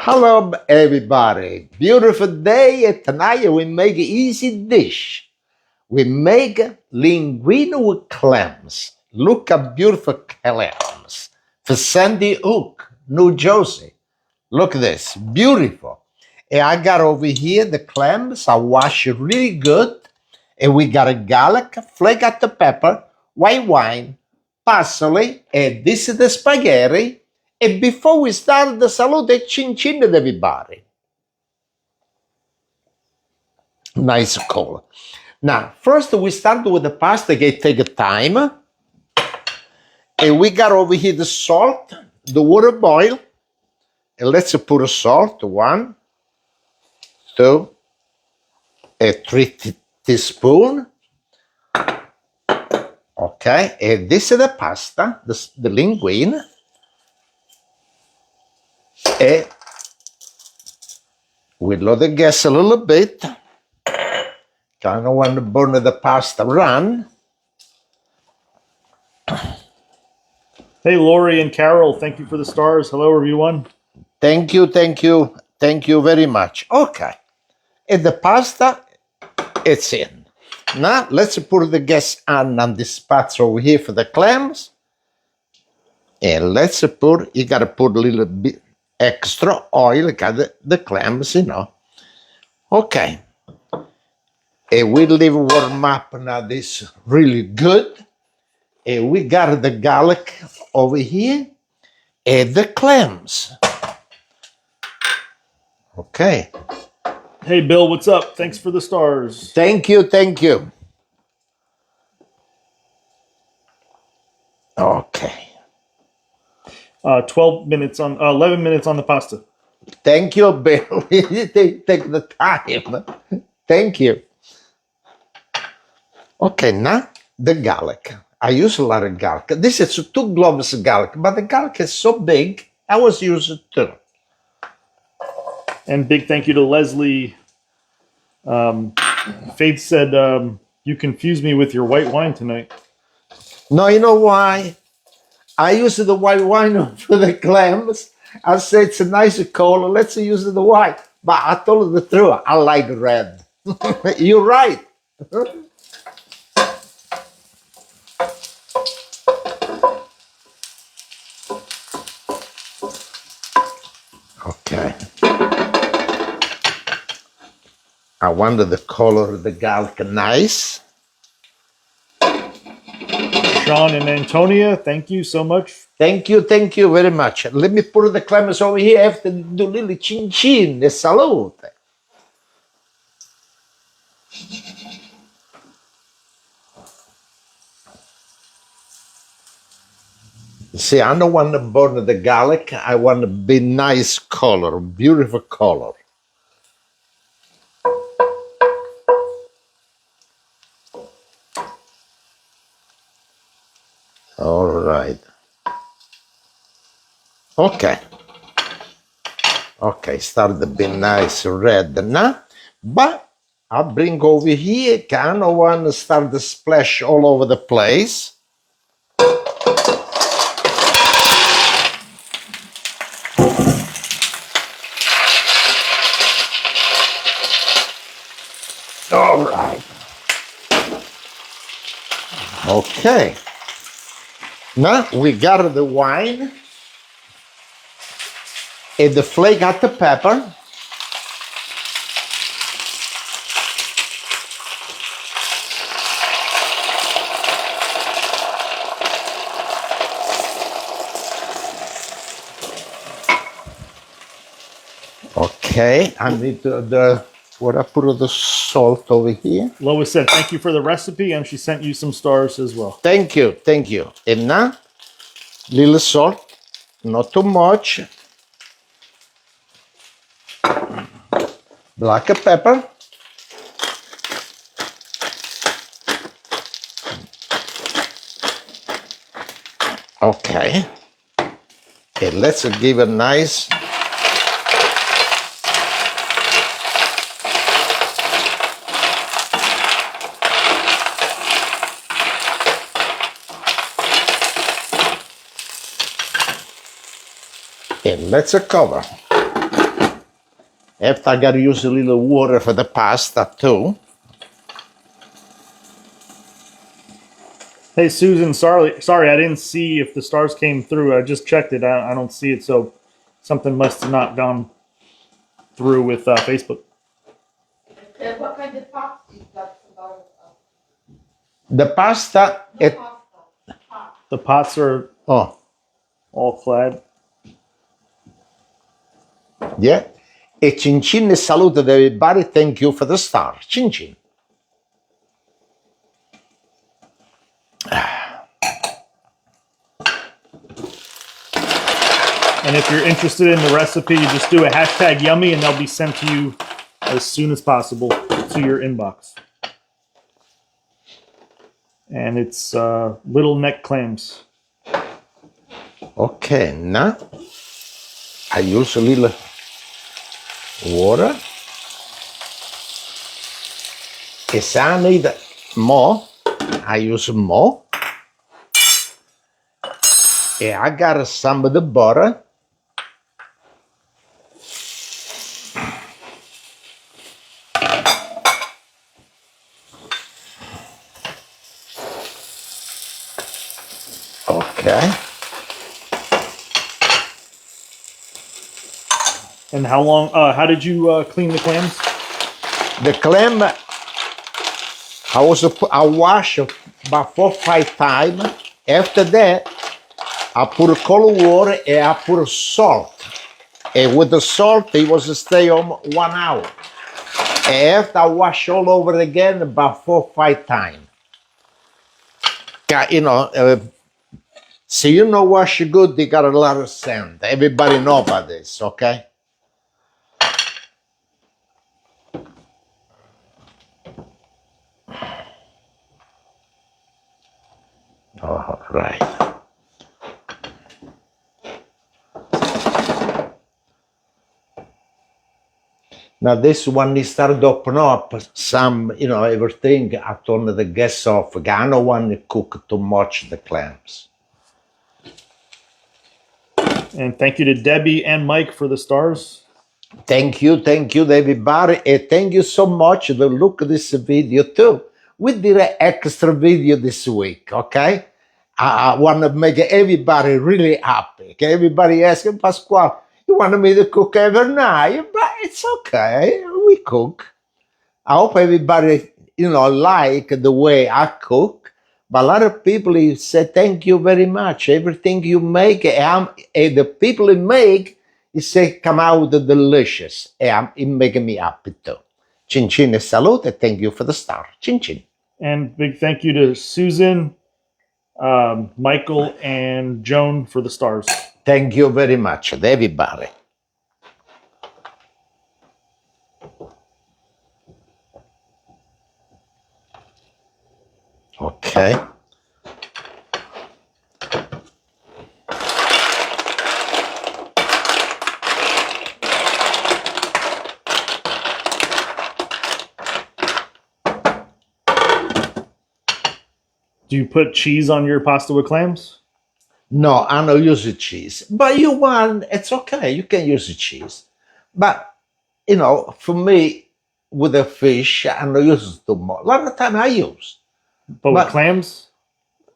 Hello, everybody. Beautiful day. And tonight we make easy dish. We make linguine with clams. Look at beautiful clams. For Sandy Hook, New Jersey. Look at this. Beautiful. And I got over here the clams. I wash it really good. And we got a garlic, flake of the pepper, white wine, parsley, and this is the spaghetti. And before we start the salute, chin chin to everybody. Nice call. Now, first we start with the pasta, take time. And we got over here the salt, the water boil. And let's put a salt, 1, 2, and 3 teaspoons. Okay, and this is the pasta, the linguine. And we lower the gas a little bit. Kind of want to burn the pasta run. Hey, Lori and Carol, thank you for the stars. Hello, everyone. Thank you very much. Okay, and the pasta, it's in. Now let's put the gas on this pot over here for the clams. And let's put, you gotta put a little bit extra oil, got the clams, Okay. And we leave warm up now this really good. And we got the garlic over here and the clams. Okay. Hey, Bill, what's up? Thanks for the stars. Thank you. Okay. 11 minutes on the pasta. Thank you, Bill. Take the time. Thank you. Okay, now the garlic. I use a lot of garlic. This is 2 cloves of garlic, but the garlic is so big, I was using 2. And big thank you to Leslie. Faith said, you confused me with your white wine tonight. No, you know why? I use the white wine for the clams. I said it's a nice color. Let's use the white. But I told her the truth. I like red. You're right. Okay. I wanted the color of the garlic nice. Sean and Antonia, thank you so much. Thank you very much. Let me put the clams over here. I have to do little chin chin, the salute. See, I don't want to burn the garlic. I want to be nice color, beautiful color. All right. Okay, start to be nice red now. But I'll bring over here, kind of want to start to splash all over the place. All right. Okay. Now we got the wine and the flake of the pepper. Okay, I need what I put the salt over here. Lois said thank you for the recipe, and she sent you some stars as well. Thank you. And now, little salt, not too much. Black pepper. Okay. And let's give a nice and let's cover. After I gotta use a little water for the pasta too. Hey, Susan, sorry, I didn't see if the stars came through. I just checked it. I don't see it, so something must have not gone through with Facebook. What kind of pasta is that about? The pasta, No it, pasta. The pots are oh, all clad. yeah. E cincin e saluto ad everybody. Thank you for the star. Cincin. And if you're interested in the recipe, you just do a hashtag yummy and they'll be sent to you as soon as possible to your inbox. And it's little neck clams. Okay, now I use a little water. If I need more, I use more. And I got some of the butter. Okay. And how long? How did you clean the clams? The clam, I wash about 4 or 5 times. After that, I put cold water and I put salt. And with the salt, it was to stay on 1 hour. And after I wash all over again, about 4 or 5 times. You know, so you know wash good, they got a lot of sand. Everybody know about this, okay? All right. Now this one, he started to open up some, you know, everything. I turned the gas off. I don't want to cook too much the clams. And thank you to Debbie and Mike for the stars. Thank you, everybody. And thank you so much to look at this video too. We did an extra video this week, okay? I want to make everybody really happy. Okay? Everybody asking, Pasquale, you want me to cook every night? But it's okay. We cook. I hope everybody, you know, like the way I cook. But a lot of people say thank you very much. Everything you make, and the people who make, you say come out delicious. And it making me happy too. Cin cin e salute. Thank you for the star. Cin cin. And big thank you to Susan, Michael, and Joan for the stars. Thank you very much, everybody. Okay. Do you put cheese on your pasta with clams? No, I don't use the cheese. But you want, it's okay. You can use the cheese. But, you know, for me, with the fish, I don't use too much. A lot of time I use. But with clams?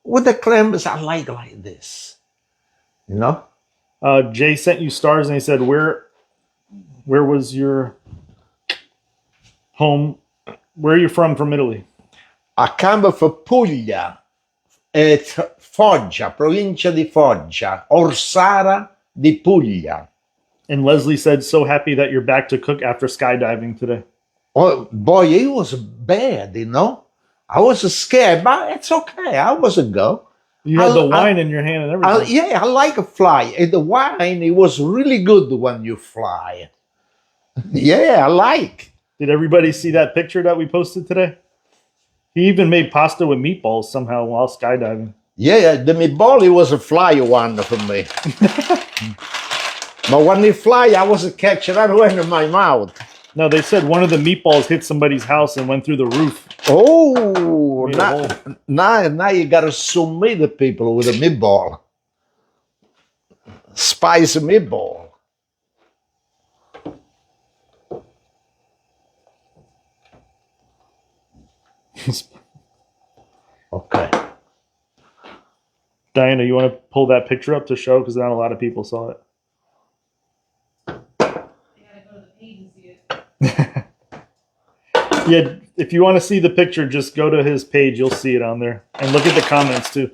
With the clams, I like this. You know? Jay sent you stars and he said, where was your home? Where are you from Italy? I come from Puglia. It's Foggia, provincia di Foggia, Orsara di Puglia. And Leslie said, so happy that you're back to cook after skydiving today. Oh, boy, it was bad, you know? I was scared, but it's okay. I was a go. You had the wine in your hand and everything. Yeah, I like a fly. And the wine, it was really good when you fly. Yeah, I like. Did everybody see that picture that we posted today? He even made pasta with meatballs somehow while skydiving. Yeah, the meatball, it was a fly one for me. But when they fly, I was catching that one in my mouth. No, they said one of the meatballs hit somebody's house and went through the roof. Oh, now you got to sue me, the people, with a meatball. Spicy meatball. Okay. Diana, you want to pull that picture up to show? Because not a lot of people saw it. You gotta go to the page and see it. Yeah, if you want to see the picture, just go to his page. You'll see it on there. And look at the comments, too.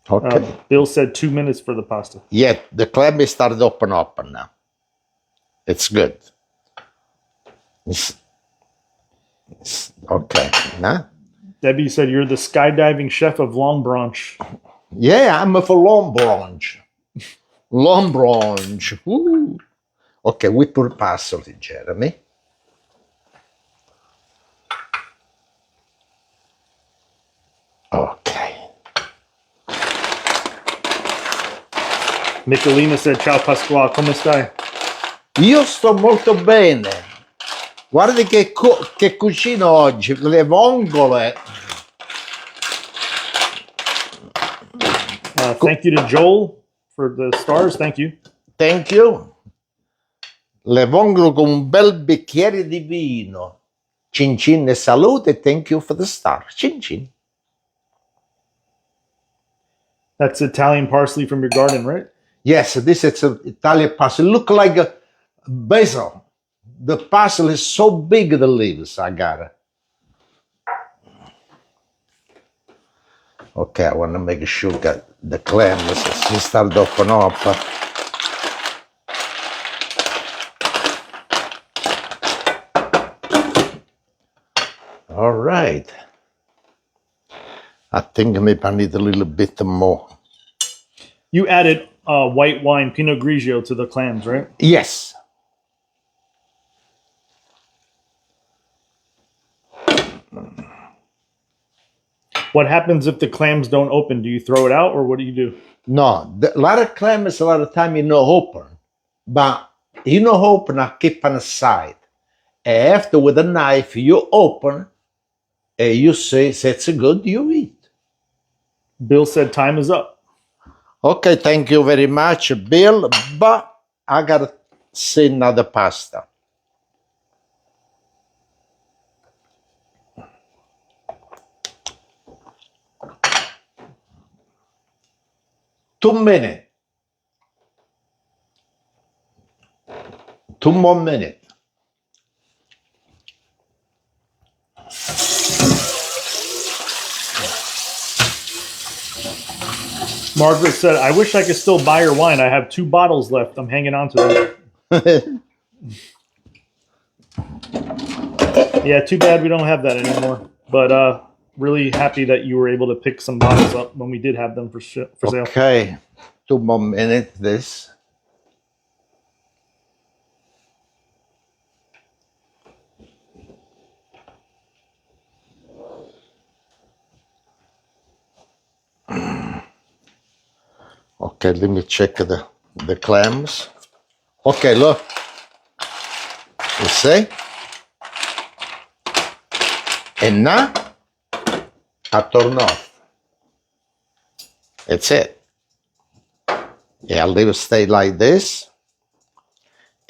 Okay. Bill said 2 minutes for the pasta. Yeah, the clam is started open now. It's good. Okay. Nah? Debbie said you're the skydiving chef of Long Branch. Yeah, I'm for long branch. Long branch. Woo. Okay, we put parsley, Jeremy. Okay. Michelina said, ciao Pasquale, come stai? Io sto molto bene. Guardi che cucino oggi, le vongole. Thank you to Joel for the stars. Thank you. Thank you. Le vongole con un bel bicchiere di vino. Cin cin e salute. Thank you for the star. Cin cin. That's Italian parsley from your garden, right? Yes, this is Italian parsley. Look like a basil. The parsley is so big, the leaves I got it. Okay, I want to make sure that the clams start to open up. All right. I think maybe I need a little bit more. You added white wine, Pinot Grigio, to the clams, right? Yes. What happens if the clams don't open? Do you throw it out, or what do you do? No, a lot of clams, a lot of time you know open, but you know open, I keep on the side. After with a knife, you open, and you say it's good, you eat. Bill said time is up. Okay, thank you very much, Bill, but I gotta see another pasta. Two minutes. 2 more minutes. Margaret said, I wish I could still buy your wine. I have 2 bottles left. I'm hanging on to them. Yeah, too bad we don't have that anymore. But really happy that you were able to pick some bottles up when we did have them for sale. Okay, 2 more minutes, this. Okay, let me check the clams. Okay, look. You see? And now, I turn off. That's it. Yeah, I'll leave it stay like this.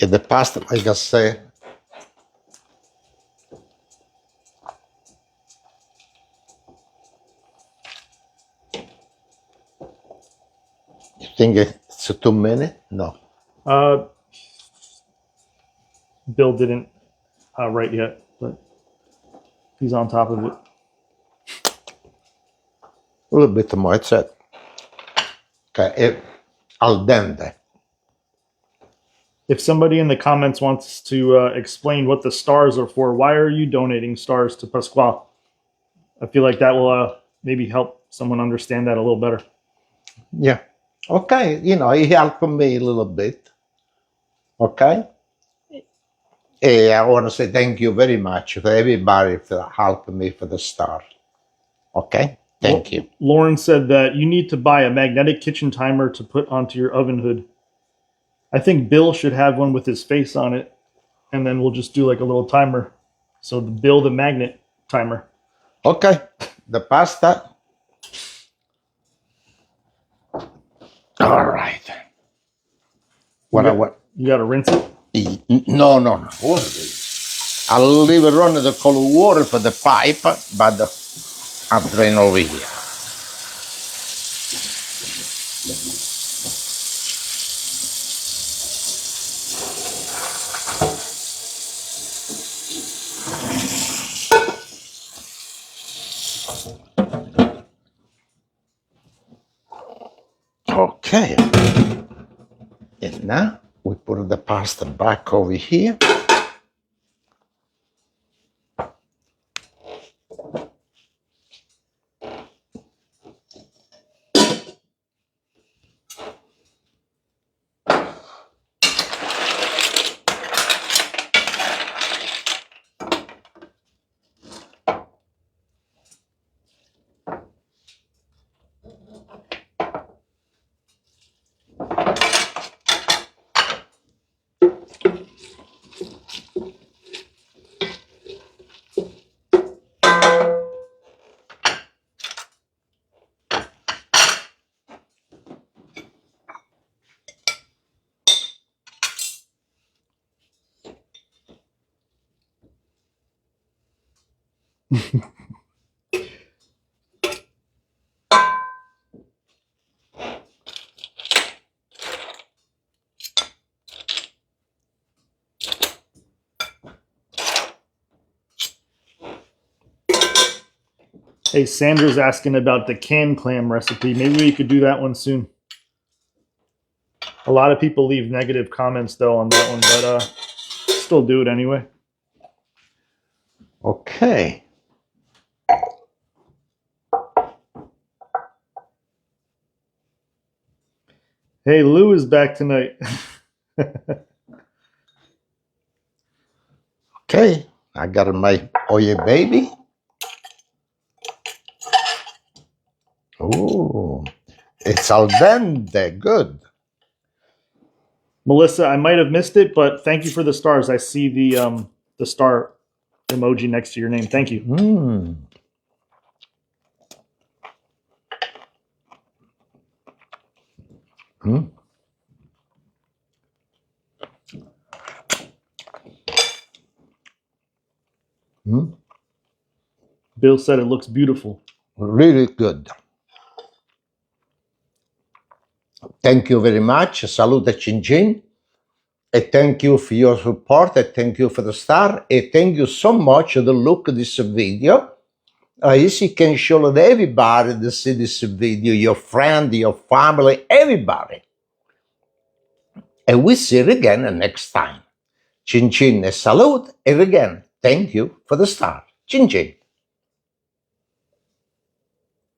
And the pasta, like I say, you think it's a 2 minute? No. Bill didn't write yet, but he's on top of it. A little bit more, that's it. Okay, al dente. If somebody in the comments wants to explain what the stars are for, why are you donating stars to Pasquale? I feel like that will maybe help someone understand that a little better. Yeah. Okay, he helped me a little bit. Okay? And I want to say thank you very much to everybody for helping me for the start. Okay? Thank you. Lauren said that you need to buy a magnetic kitchen timer to put onto your oven hood. I think Bill should have one with his face on it, and then we'll just do like a little timer. So the magnet timer. Okay, the pasta. All right. You got to rinse it. No. What is this? I'll leave it running the cold water for the pipe, but I'll drain over here. Okay. And now we put the pasta back over here. Hey, Sandra's asking about the canned clam recipe. Maybe we could do that one soon. A lot of people leave negative comments though on that one, but still do it anyway. Okay. Hey, Lou is back tonight. Okay, I got my oye baby. Ooh, it's al dente, good. Melissa, I might have missed it, but thank you for the stars. I see the star emoji next to your name. Thank you. Mm. Mm. Mm. Bill said it looks beautiful. Really good. Thank you very much. Salute Chin Chin. And thank you for your support. And thank you for the star. And thank you so much for the look of this video. Yes, you can show it everybody to see this video, your friend, your family, everybody. And we see it again next time. Chin Chin and salute. And again, thank you for the star. Chin Chin.